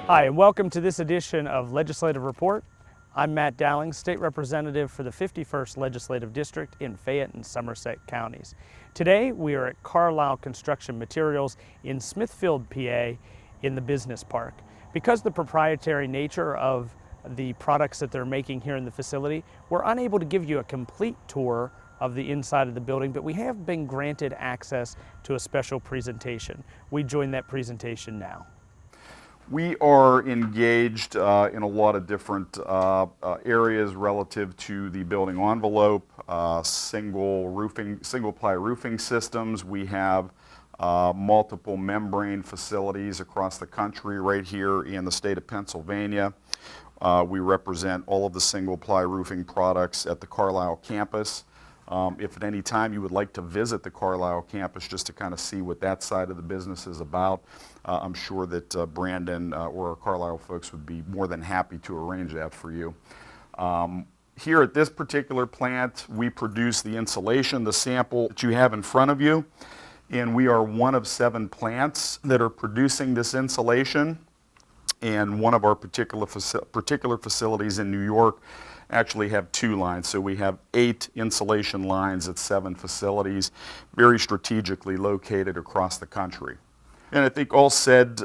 Hi, and welcome to this edition of Legislative Report. I'm Matt Dowling, State Representative for the 51st Legislative District in Fayette and Somerset counties. Today, we are at Carlisle Construction Materials in Smithville, PA, in the business park. Because of the proprietary nature of the products that they're making here in the facility, we're unable to give you a complete tour of the inside of the building, but we have been granted access to a special presentation. We join that presentation now. We are engaged in a lot of different areas relative to the building envelope, single-ply roofing systems. We have multiple membrane facilities across the country, right here in the state of Pennsylvania. We represent all of the single-ply roofing products at the Carlisle campus. If at any time you would like to visit the Carlisle campus just to kind of see what that side of the business is about, I'm sure that Brandon or our Carlisle folks would be more than happy to arrange that for you. Here at this particular plant, we produce the insulation, the sample that you have in front of you, and we are one of 7 plants that are producing this insulation. And one of our particular facilities in New York actually have 2 lines. So we have 8 insulation lines at 7 facilities, very strategically located across the country. And I think all said,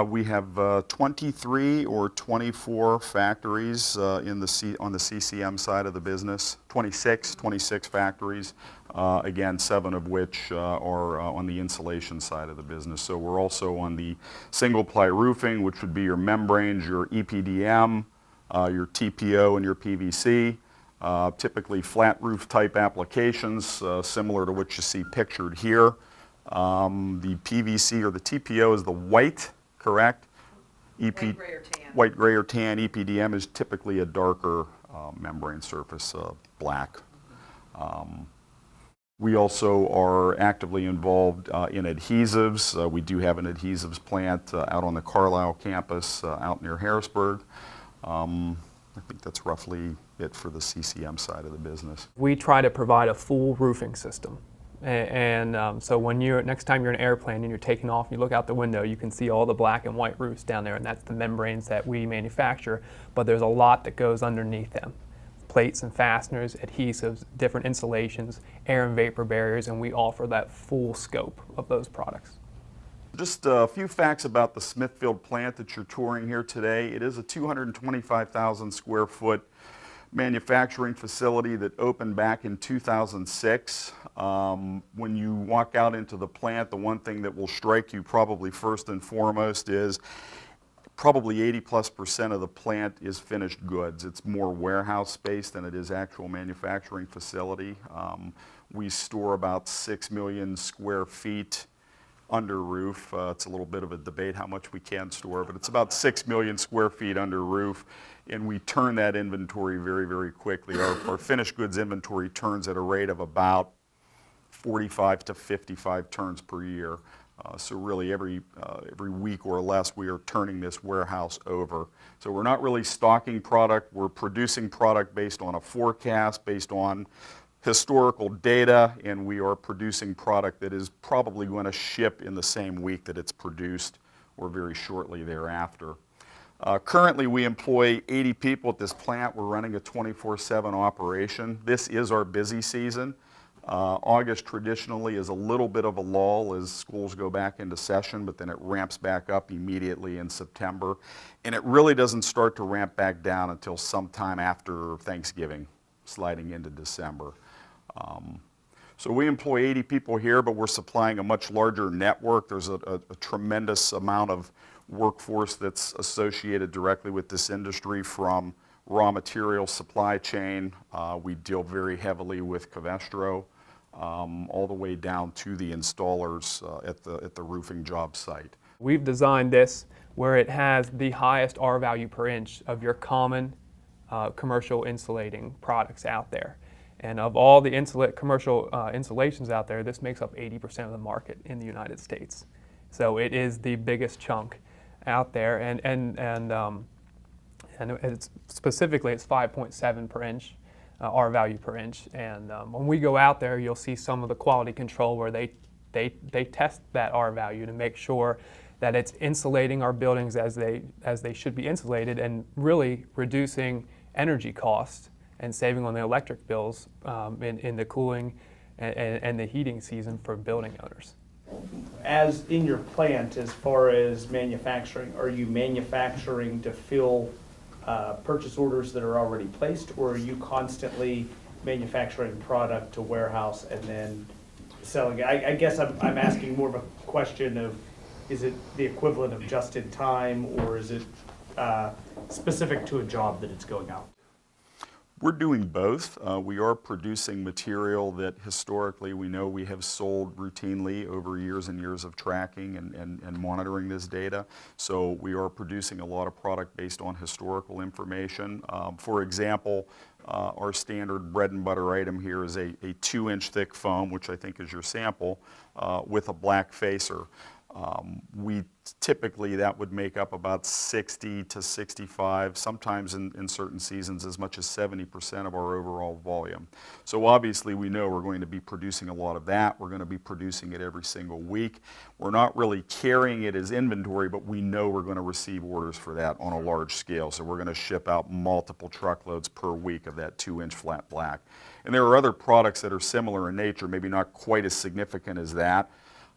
we have 23 or 24 factories on the CCM side of the business, 26 factories, again, 7 of which are on the insulation side of the business. So we're also on the single-ply roofing, which would be your membranes, your EPDM, your TPO, and your PVC. Typically flat roof type applications, similar to what you see pictured here. The PVC or the TPO is the white, correct? White, gray, or tan. White, gray, or tan. EPDM is typically a darker membrane surface, black. We also are actively involved in adhesives. We do have an adhesives plant out on the Carlisle campus out near Harrisburg. I think that's roughly it for the CCM side of the business. We try to provide a full roofing system. So when next time you're in an airplane and you're taking off and you look out the window, you can see all the black and white roofs down there, and that's the membranes that we manufacture, but there's a lot that goes underneath them. Plates and fasteners, adhesives, different insulations, air and vapor barriers, and we offer that full scope of those products. Just a few facts about the Smithville plant that you're touring here today. It is a 225,000 square foot manufacturing facility that opened back in 2006. When you walk out into the plant, the one thing that will strike you probably first and foremost is probably 80+% of the plant is finished goods. It's more warehouse space than it is actual manufacturing facility. We store about 6 million square feet under roof. It's a little bit of a debate how much we can store, but it's about 6 million square feet under roof, and we turn that inventory very, very quickly. Our finished goods inventory turns at a rate of about 45 to 55 turns per year. So really every week or less we are turning this warehouse over. So we're not really stocking product, we're producing product based on a forecast, based on historical data, and we are producing product that is probably going to ship in the same week that it's produced or very shortly thereafter. Currently we employ 80 people at this plant. We're running a 24/7 operation. This is our busy season. August traditionally is a little bit of a lull as schools go back into session, but then it ramps back up immediately in September. And it really doesn't start to ramp back down until sometime after Thanksgiving, sliding into December. So we employ 80 people here, but we're supplying a much larger network. There's a tremendous amount of workforce that's associated directly with this industry, from raw material supply chain. We deal very heavily with Covestro, all the way down to the installers at the roofing job site. We've designed this where it has the highest R value per inch of your common commercial insulating products out there. And of all the commercial insulations out there, this makes up 80% of the market in the United States. So it is the biggest chunk out there, and it's specifically it's 5.7 per inch, R value per inch. And when we go out there, you'll see some of the quality control where they test that R value to make sure that it's insulating our buildings as they should be insulated, and really reducing energy costs and saving on the electric bills in the cooling and the heating season for building owners. As in your plant, as far as manufacturing, are you manufacturing to fill purchase orders that are already placed, or are you constantly manufacturing product to warehouse and then selling it? I guess I'm asking more of a question of, is it the equivalent of just in time, or is it specific to a job that it's going out? We're doing both. We are producing material that historically we know we have sold routinely over years and years of tracking and monitoring this data. So we are producing a lot of product based on historical information. For example, our standard bread and butter item here is a 2-inch thick foam, which I think is your sample, with a black facer. Typically that would make up about 60 to 65, sometimes in certain seasons as much as 70% of our overall volume. So obviously we know we're going to be producing a lot of that. We're going to be producing it every single week. We're not really carrying it as inventory, but we know we're going to receive orders for that on a large scale. So we're going to ship out multiple truckloads per week of that 2-inch flat black. And there are other products that are similar in nature, maybe not quite as significant as that.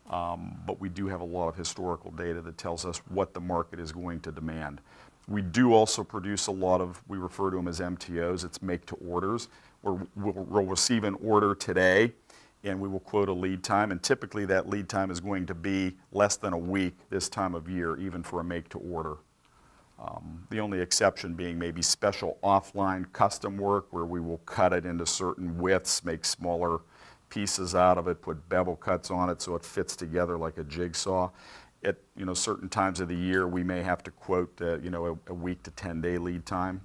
But we do have a lot of historical data that tells us what the market is going to demand. We do also produce a lot of, we refer to them as MTOs, it's make to orders, where we'll receive an order today and we will quote a lead time, and typically that lead time is going to be less than a week this time of year, even for a make to order. The only exception being maybe special offline custom work where we will cut it into certain widths, make smaller pieces out of it, put bevel cuts on it so it fits together like a jigsaw. At certain times of the year, we may have to quote a week to 10-day lead time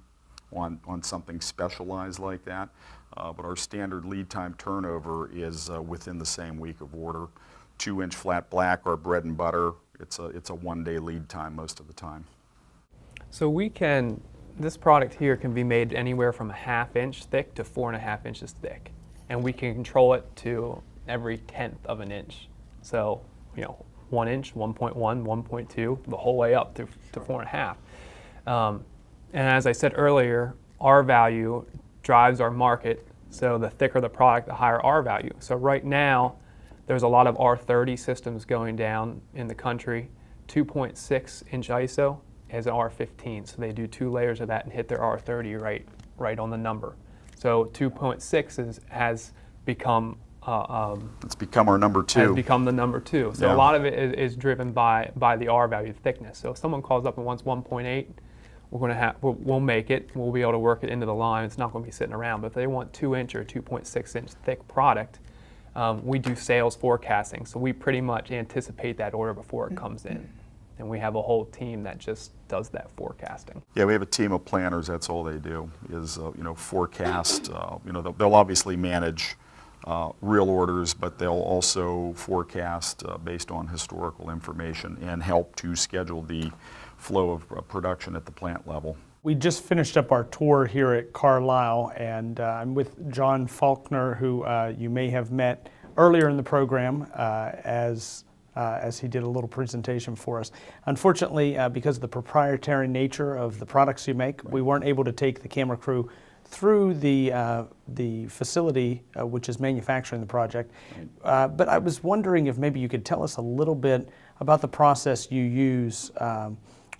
on something specialized like that. But our standard lead time turnover is within the same week of order. 2-inch flat black, our bread and butter, it's a 1-day lead time most of the time. So this product here can be made anywhere from a 1/2 inch thick to 4.5 inches thick. And we can control it to every 1/10 of an inch. So, 1 inch, 1.1, 1.2, the whole way up to 4.5. And as I said earlier, R value drives our market. So the thicker the product, the higher R value. So right now, there's a lot of R30 systems going down in the country. 2.6 inch ISO is an R15. So they do 2 layers of that and hit their R30 right on the number. So 2.6 has become it's become our number 2. Has become the number 2. So Yeah. a lot of it is driven by the R value thickness. So if someone calls up and wants 1.8, we'll make it. We'll be able to work it into the line. It's not going to be sitting around. But if they want 2-inch or 2.6 inch thick product, we do sales forecasting. So we pretty much anticipate that order before it comes in. And we have a whole team that just does that forecasting. Yeah, we have a team of planners. That's all they do is forecast. They'll obviously manage real orders, but they'll also forecast based on historical information and help to schedule the flow of production at the plant level. We just finished up our tour here at Carlisle, and I'm with John Faulkner, who you may have met earlier in the program as he did a little presentation for us. Unfortunately, because of the proprietary nature of the products you make, we weren't able to take the camera crew through the facility which is manufacturing the project. But I was wondering if maybe you could tell us a little bit about the process you use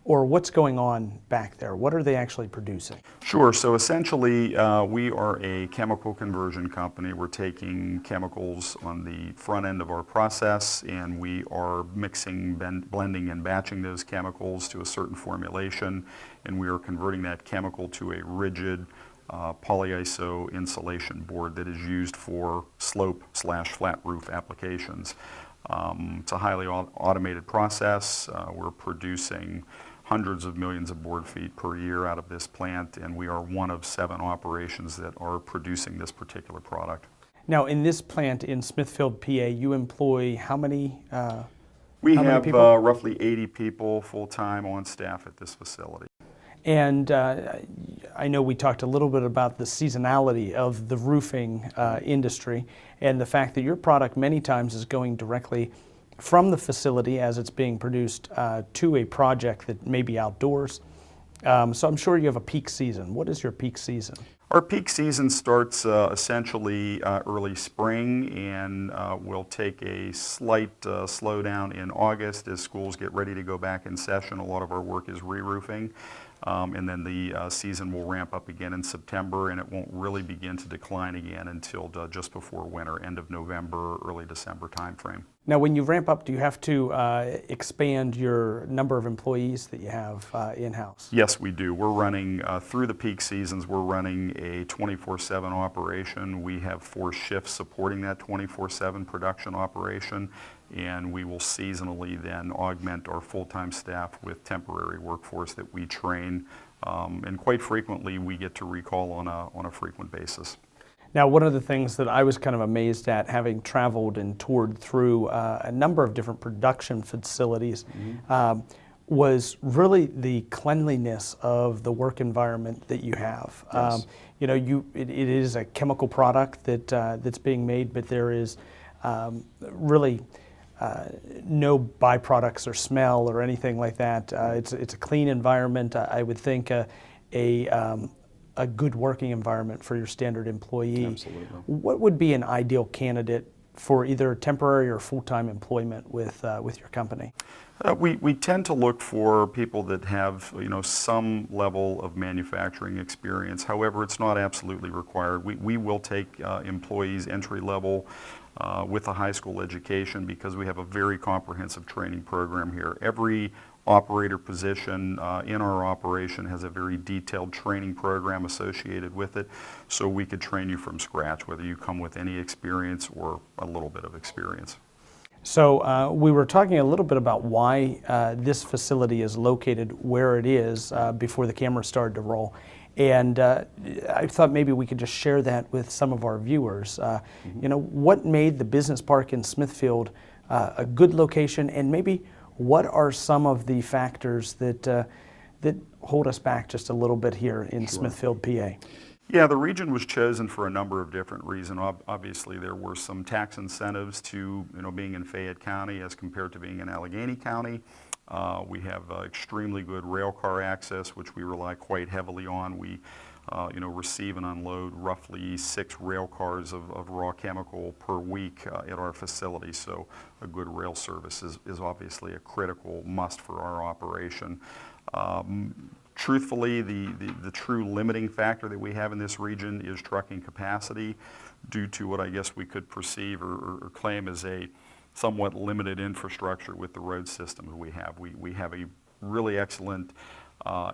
or what's going on back there. What are they actually producing? Sure. So essentially, we are a chemical conversion company. We're taking chemicals on the front end of our process, and we are mixing, blending, and batching those chemicals to a certain formulation, and we are converting that chemical to a rigid polyiso insulation board that is used for slope/flat roof applications. It's a highly automated process. We're producing hundreds of millions of board feet per year out of this plant, and we are one of 7 operations that are producing this particular product. Now, in this plant in Smithville, PA, you employ how many We how many have people? roughly 80 people full-time on staff at this facility. And I know we talked a little bit about the seasonality of the roofing industry and the fact that your product many times is going directly from the facility as it's being produced to a project that may be outdoors. So I'm sure you have a peak season. What is your peak season? Our peak season starts essentially early spring and will take a slight slowdown in August as schools get ready to go back in session. A lot of our work is re-roofing. And then the season will ramp up again in September, and it won't really begin to decline again until just before winter, end of November, early December timeframe. Now, when you ramp up, do you have to expand your number of employees that you have in-house? Yes, we do. We're running, through the peak seasons, we're running a 24/7 operation. We have 4 shifts supporting that 24/7 production operation, and we will seasonally then augment our full-time staff with temporary workforce that we train, and quite frequently we get to recall on a frequent basis. Now, one of the things that I was kind of amazed at, having traveled and toured through a number of different production facilities, was really the cleanliness of the work environment that you have. Yes. You know, it is a chemical product that's being made, but there is really no byproducts or smell or anything like that. It's a clean environment. I would think a good working environment for your standard employee. Absolutely. What would be an ideal candidate for either temporary or full-time employment with your company? We tend to look for people that have, you know, some level of manufacturing experience. However, it's not absolutely required. We will take employees entry level with a high school education because we have a very comprehensive training program here. Every operator position in our operation has a very detailed training program associated with it, so we could train you from scratch, whether you come with any experience or a little bit of experience. So we were talking a little bit about why this facility is located where it is before the camera started to roll. And I thought maybe we could just share that with some of our viewers. You know, what made the business park in Smithfield a good location, and maybe what are some of the factors that hold us back just a little bit here in Smithfield, PA? Yeah, the region was chosen for a number of different reasons. Obviously, there were some tax incentives to, you know, being in Fayette County as compared to being in Allegheny County. We have extremely good rail car access, which we rely quite heavily on. We, you know, receive and unload roughly 6 rail cars of raw chemical per week at our facility. So a good rail service is obviously a critical must for our operation. Truthfully, the true limiting factor that we have in this region is trucking capacity due to what I guess we could perceive or claim as a somewhat limited infrastructure with the road system that we have. We have a really excellent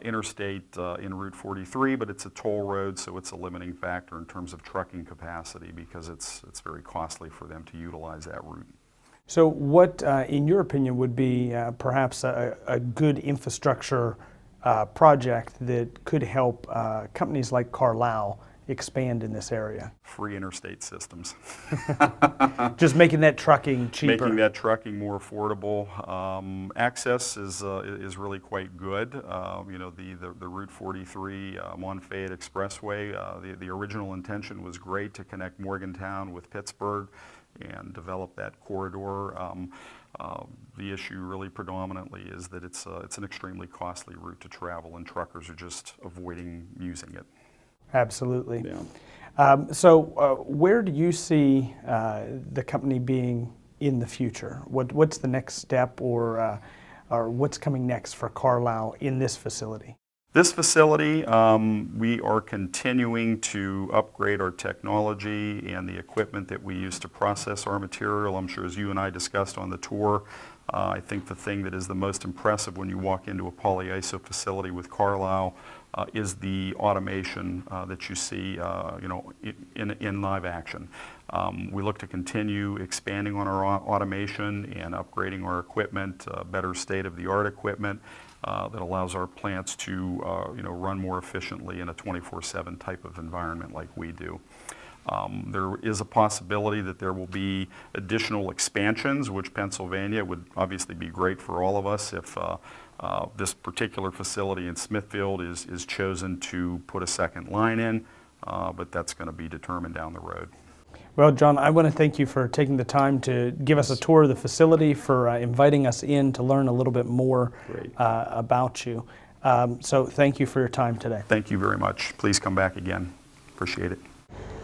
interstate in Route 43, but it's a toll road, so it's a limiting factor in terms of trucking capacity because it's very costly for them to utilize that route. So what, in your opinion, would be perhaps a good infrastructure project that could help companies like Carlisle expand in this area? Free interstate systems. Just making that trucking cheaper. Making that trucking more affordable. Access is really quite good. You know, the Route 43 Fayette Expressway, the original intention was great to connect Morgantown with Pittsburgh and develop that corridor. The issue really predominantly is that it's an extremely costly route to travel, and truckers are just avoiding using it. Absolutely. Yeah. So where do you see the company being in the future? What's the next step, or what's coming next for Carlisle in this facility? This facility, we are continuing to upgrade our technology and the equipment that we use to process our material. I'm sure as you and I discussed on the tour, I think the thing that is the most impressive when you walk into a polyiso facility with Carlisle is the automation that you see, you know, in live action. We look to continue expanding on our automation and upgrading our equipment, better state-of-the-art equipment that allows our plants to, you know, run more efficiently in a 24/7 type of environment like we do. There is a possibility that there will be additional expansions, which Pennsylvania would obviously be great for all of us if this particular facility in Smithfield is chosen to put a second line in, but that's going to be determined down the road. Well, John, I want to thank you for taking the time to give us a tour of the facility, for inviting us in to learn a little bit more about you. So thank you for your time today. Thank you very much. Please come back again. Appreciate it.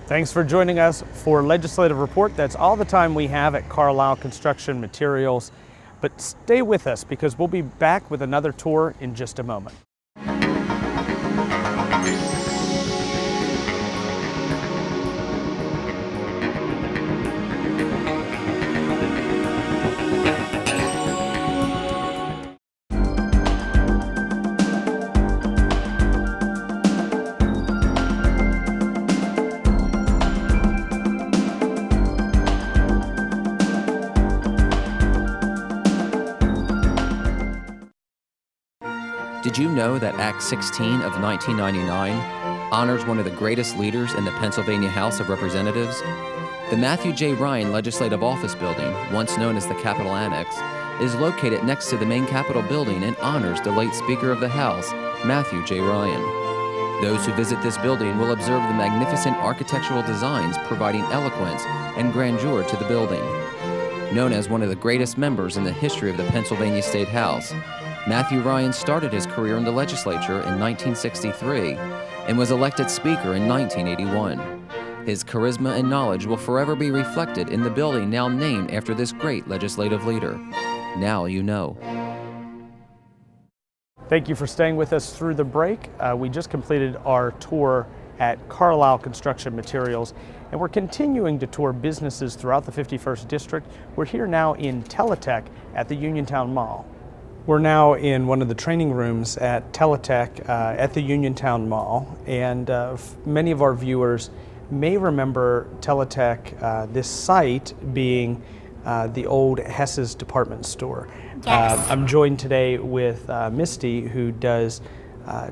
Thanks for joining us for Legislative Report. That's all the time we have at Carlisle Construction Materials. But stay with us because we'll be back with another tour in just a moment. Did you know that Act 16 of 1999 honors one of the greatest leaders in the Pennsylvania House of Representatives? The Matthew J. Ryan Legislative Office Building, once known as the Capitol Annex, is located next to the main Capitol building and honors the late Speaker of the House, Matthew J. Ryan. Those who visit this building will observe the magnificent architectural designs providing eloquence and grandeur to the building. Known as one of the greatest members in the history of the Pennsylvania State House, Matthew Ryan started his career in the legislature in 1963 and was elected Speaker in 1981. His charisma and knowledge will forever be reflected in the building now named after this great legislative leader. Now you know. Thank you for staying with us through the break. We just completed our tour at Carlisle Construction Materials, and we're continuing to tour businesses throughout the 51st District. We're here now in Teletech at the Uniontown Mall. We're now in one of the training rooms at Teletech at the Uniontown Mall, and many of our viewers may remember Teletech, this site being the old Hess's department store. Yes. I'm joined today with Misty, who does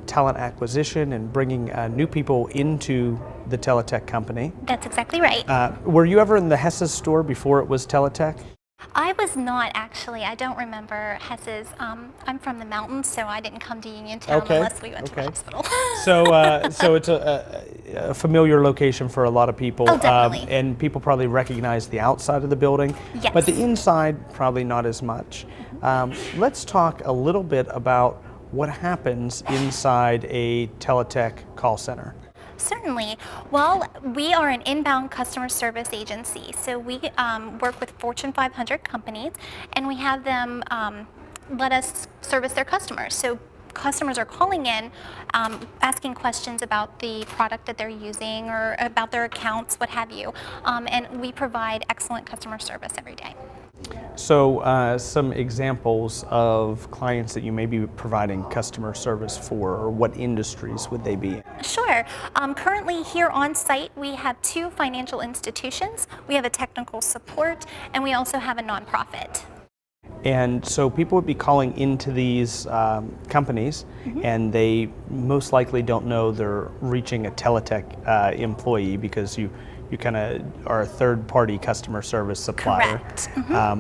talent acquisition and bringing new people into the Teletech company. That's exactly right. Were you ever in the Hess's store before it was Teletech? I was not actually. I don't remember Hess's. I'm from the mountains, so I didn't come to Uniontown unless we went to the hospital. So it's a familiar location for a lot of people. Oh, definitely. And people probably recognize the outside of the building, Yes. but the inside probably not as much. Let's talk a little bit about what happens inside a Teletech call center. Certainly. Well, we are an inbound customer service agency, so we work with Fortune 500 companies, and we have them let us service their customers. So customers are calling in, asking questions about the product that they're using or about their accounts, what have you, and we provide excellent customer service every day. So some examples of clients that you may be providing customer service for, or what industries would they be in? Sure. Currently here on site we have 2 financial institutions, we have a technical support, and we also have a nonprofit. And so people would be calling into these companies, and they most likely don't know they're reaching a Teletech employee because you kind of are a third-party customer service supplier. Correct.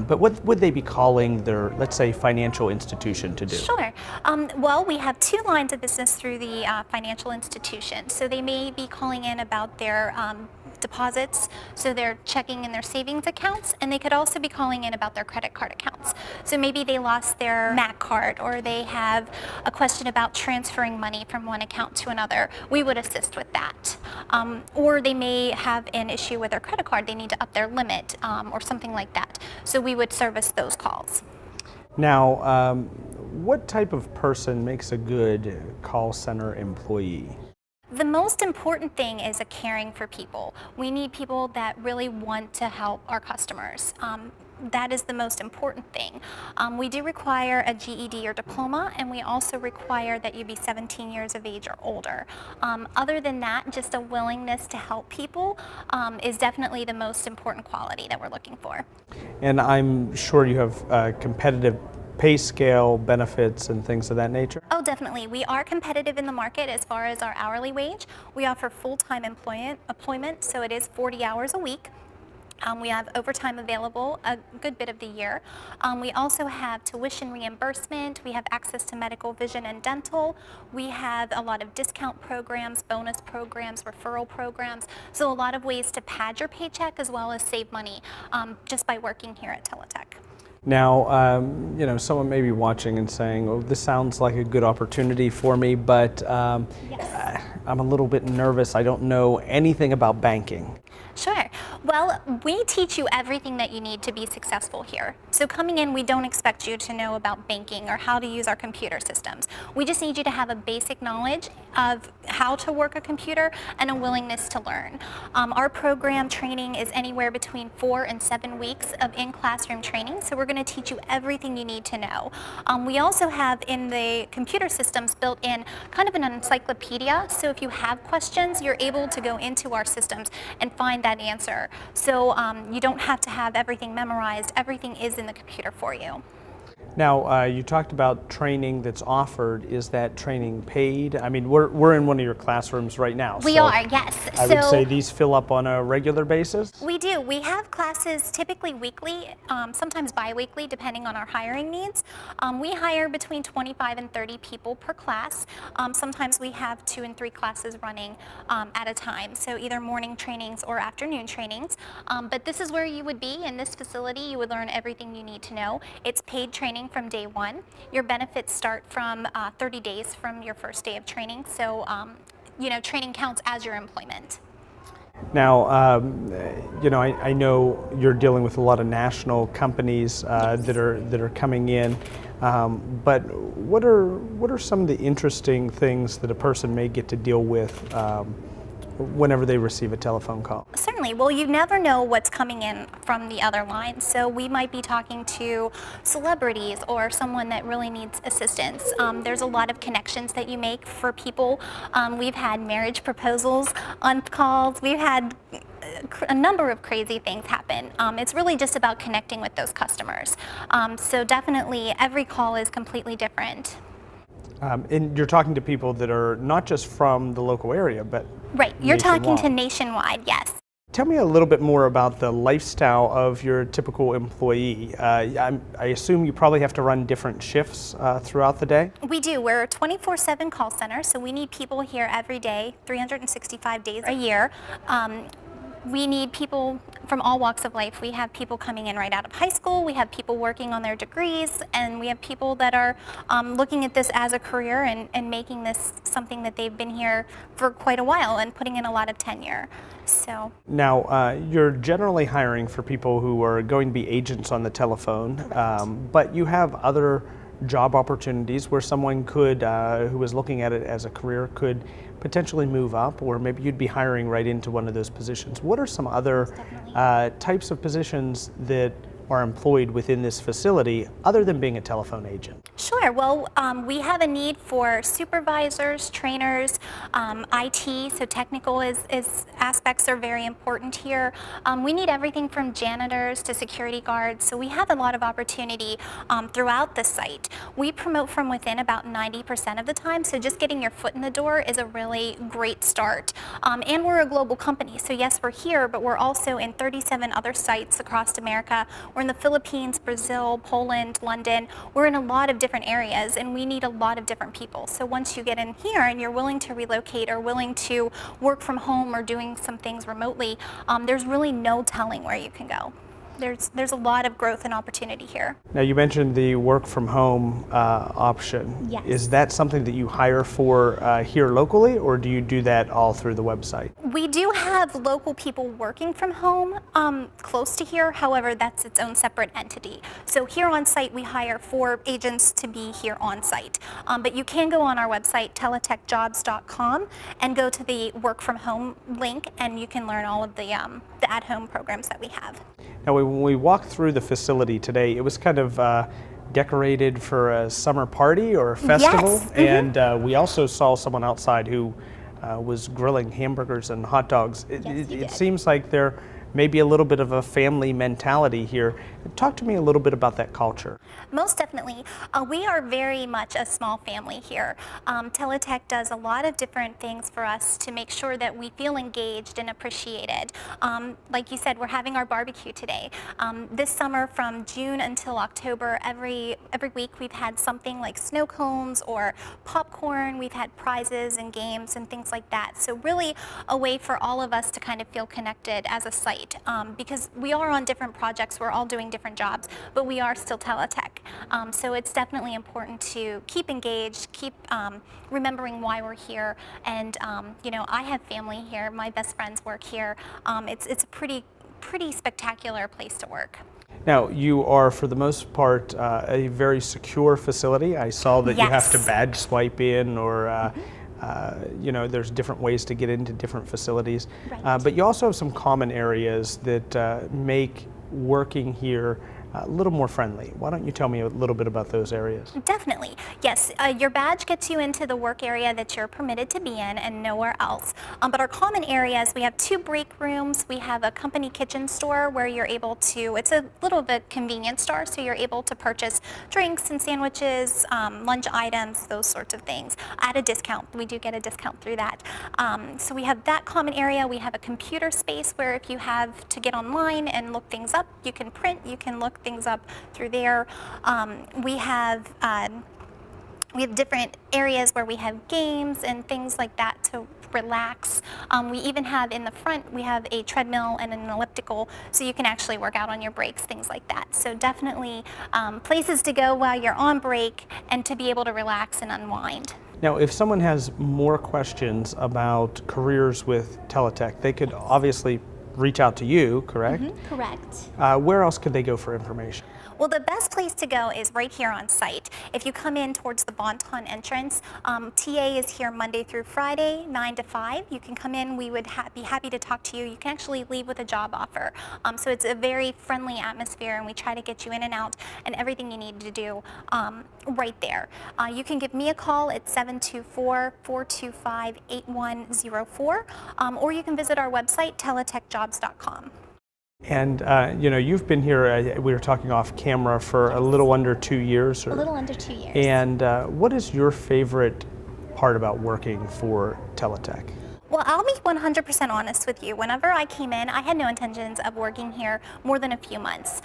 But what would they be calling their, let's say, financial institution to do? Sure. Well, we have 2 lines of business through the financial institution. So they may be calling in about their deposits, so their checking and their savings accounts, and they could also be calling in about their credit card accounts. So maybe they lost their MAC card, or they have a question about transferring money from one account to another. We would assist with that. Or they may have an issue with their credit card, they need to up their limit, or something like that. So we would service those calls. Now, what type of person makes a good call center employee? The most important thing is caring for people. We need people that really want to help our customers. That is the most important thing. We do require a GED or diploma, and we also require that you be 17 years of age or older. Other than that, just a willingness to help people is definitely the most important quality that we're looking for. And I'm sure you have competitive pay scale, benefits, and things of that nature? Oh, definitely. We are competitive in the market as far as our hourly wage. We offer full-time employment, so it is 40 hours a week. We have overtime available a good bit of the year. We also have tuition reimbursement. We have access to medical, vision, and dental. We have a lot of discount programs, bonus programs, referral programs. So a lot of ways to pad your paycheck as well as save money just by working here at Teletech. Now, you know, someone may be watching and saying, "Oh, this sounds like a good opportunity for me," but Yes. I'm a little bit nervous. I don't know anything about banking. Sure. Well, we teach you everything that you need to be successful here. So coming in, we don't expect you to know about banking or how to use our computer systems. We just need you to have a basic knowledge of how to work a computer and a willingness to learn. Our program training is anywhere between 4 and 7 weeks of in-classroom training, so we're going to teach you everything you need to know. We also have in the computer systems built in kind of an encyclopedia, so if you have questions, you're able to go into our systems and find that answer. So you don't have to have everything memorized. Everything is in the computer for you. Now, you talked about training that's offered. Is that training paid? I mean, we're in one of your classrooms right now. We so are, yes. I would say these fill up on a regular basis? We do. We have classes typically weekly, sometimes bi-weekly, depending on our hiring needs. We hire between 25 and 30 people per class. Sometimes we have 2 and 3 classes running at a time, so either morning trainings or afternoon trainings. But this is where you would be in this facility. You would learn everything you need to know. It's paid training from day one. Your benefits start from 30 days from your first day of training, so you know, training counts as your employment. Now, you know, I know you're dealing with a lot of national companies that are coming in, but what are some of the interesting things that a person may get to deal with whenever they receive a telephone call? Certainly. Well, you never know what's coming in from the other line. So we might be talking to celebrities or someone that really needs assistance. There's a lot of connections that you make for people. We've had marriage proposals on calls. We've had a number of crazy things happen. It's really just about connecting with those customers. So definitely every call is completely different. And you're talking to people that are not just from the local area, but right, you're talking to nationwide. nationwide, yes. Tell me a little bit more about the lifestyle of your typical employee. I assume you probably have to run different shifts throughout the day? We do. We're a 24/7 call center, so we need people here every day, 365 days a year. We need people from all walks of life. We have people coming in right out of high school, we have people working on their degrees, and we have people that are looking at this as a career and making this something that they've been here for quite a while and putting in a lot of tenure. So Now, you're generally hiring for people who are going to be agents on the telephone, but you have other job opportunities where someone could, who is looking at it as a career, could potentially move up, or maybe you'd be hiring right into one of those positions. What are some other types of positions that are employed within this facility other than being a telephone agent? Sure. Well, we have a need for supervisors, trainers, IT, so technical aspects are very important here. We need everything from janitors to security guards, so we have a lot of opportunity throughout the site. We promote from within about 90% of the time, so just getting your foot in the door is a really great start. And we're a global company, so yes, we're here, but we're also in 37 other sites across America. We're in the Philippines, Brazil, Poland, London. We're in a lot of different areas, and we need a lot of different people. So once you get in here and you're willing to relocate or willing to work from home or doing some things remotely, there's really no telling where you can go. There's a lot of growth and opportunity here. Now, you mentioned the work from home option. Yes. Is that something that you hire for here locally, or do you do that all through the website? We do have local people working from home close to here. However, that's its own separate entity. So here on site, we hire 4 agents to be here on site. But you can go on our website, teletechjobs.com, and go to the work from home link, and you can learn all of the at-home programs that we have. Now, when we walked through the facility today, it was kind of decorated for a summer party or a festival. Yes. And we also saw someone outside who was grilling hamburgers and hot dogs. Yes, you It did. seems like there maybe a little bit of a family mentality here. Talk to me a little bit about that culture. Most definitely. We are very much a small family here. Teletech does a lot of different things for us to make sure that we feel engaged and appreciated. Like you said, we're having our barbecue today. This summer from June until October, every week we've had something like snow cones or popcorn. We've had prizes and games and things like that. So really a way for all of us to kind of feel connected as a site, because we are on different projects, we're all doing different jobs, but we are still Teletech. So it's definitely important to keep engaged, keep remembering why we're here. And you know, I have family here, my best friends work here. It's a pretty spectacular place to work. Now, you are, for the most part, a very secure facility. I saw that you have to Yes. badge swipe in, or you know, there's different ways to get into different facilities. Right. But you also have some common areas that make working here a little more friendly. Why don't you tell me a little bit about those areas? Definitely, yes. Your badge gets you into the work area that you're permitted to be in and nowhere else. But our common areas, we have 2 break rooms, we have a company kitchen store where you're able to, it's a little bit convenience store, so you're able to purchase drinks and sandwiches, lunch items, those sorts of things at a discount. We do get a discount through that. So we have that common area. We have a computer space where if you have to get online and look things up, you can print, you can look things up through there. We have different areas where we have games and things like that to relax. We even have in the front, we have a treadmill and an elliptical, so you can actually work out on your breaks, things like that. So definitely places to go while you're on break and to be able to relax and unwind. Now, if someone has more questions about careers with Teletech, they could obviously reach out to you, correct? Correct. Where else could they go for information? Well, the best place to go is right here on site. If you come in towards the Bonton entrance, TA is here Monday through Friday, 9 to 5. You can come in, we would be happy to talk to you. You can actually leave with a job offer. So it's a very friendly atmosphere, and we try to get you in and out and everything you need to do right there. You can give me a call at 724-425-8104, or you can visit our website, teletechjobs.com. And you know, you've been here, we were talking off camera, for a little under 2 years. A little under 2 years. And what is your favorite part about working for Teletech? Well, I'll be 100% honest with you. Whenever I came in, I had no intentions of working here more than a few months.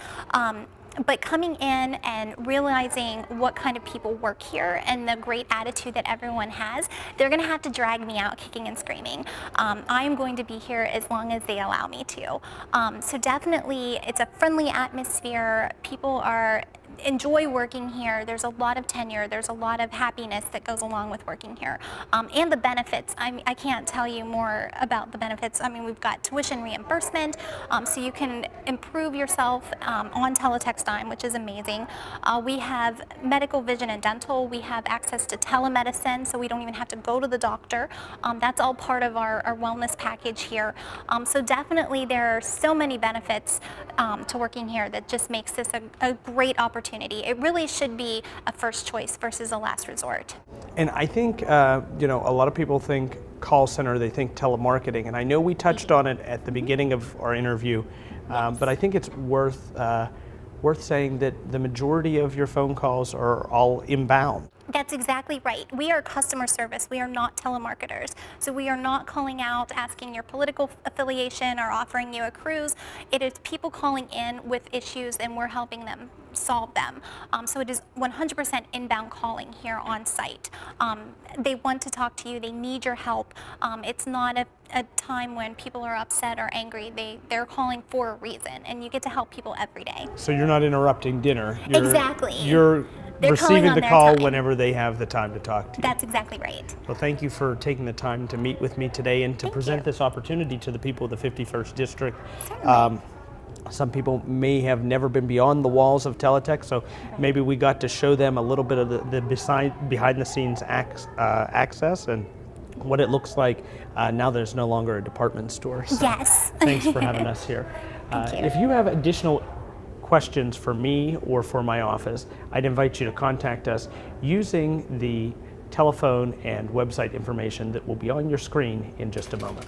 But coming in and realizing what kind of people work here and the great attitude that everyone has, they're going to have to drag me out kicking and screaming. I am going to be here as long as they allow me to. So definitely, it's a friendly atmosphere. People enjoy working here. There's a lot of tenure. There's a lot of happiness that goes along with working here. And the benefits. I can't tell you more about the benefits. I mean, we've got tuition reimbursement, so you can improve yourself on Teletech's dime, which is amazing. We have medical, vision, and dental. We have access to telemedicine, so we don't even have to go to the doctor. That's all part of our wellness package here. So definitely there are so many benefits to working here that just makes this a great opportunity. It really should be a first choice versus a last resort. And I think, you know, a lot of people think call center, they think telemarketing, and I know we touched on it at the beginning of our interview, but I think it's worth saying that the majority of your phone calls are all inbound. That's exactly right. We are customer service. We are not telemarketers. So we are not calling out, asking your political affiliation or offering you a cruise. It is people calling in with issues, and we're helping them solve them. So it is 100% inbound calling here on site. They want to talk to you. They need your help. It's not a time when people are upset or angry. They're calling for a reason, and you get to help people every day. So you're not interrupting dinner. Exactly. You're They're calling receiving on the their call time. whenever they have the time to talk to you. That's exactly right. Well, thank you for taking the time to meet with me today and to Thank present you. this opportunity to the people of the 51st District. Certainly. Some people may have never been beyond the walls of Teletech, so maybe we got to show them a little bit of the behind-the-scenes access and what it looks like now there's no longer a department store. So Yes. Thanks for having us here. Thank you. If you have additional questions for me or for my office, I'd invite you to contact us using the telephone and website information that will be on your screen in just a moment.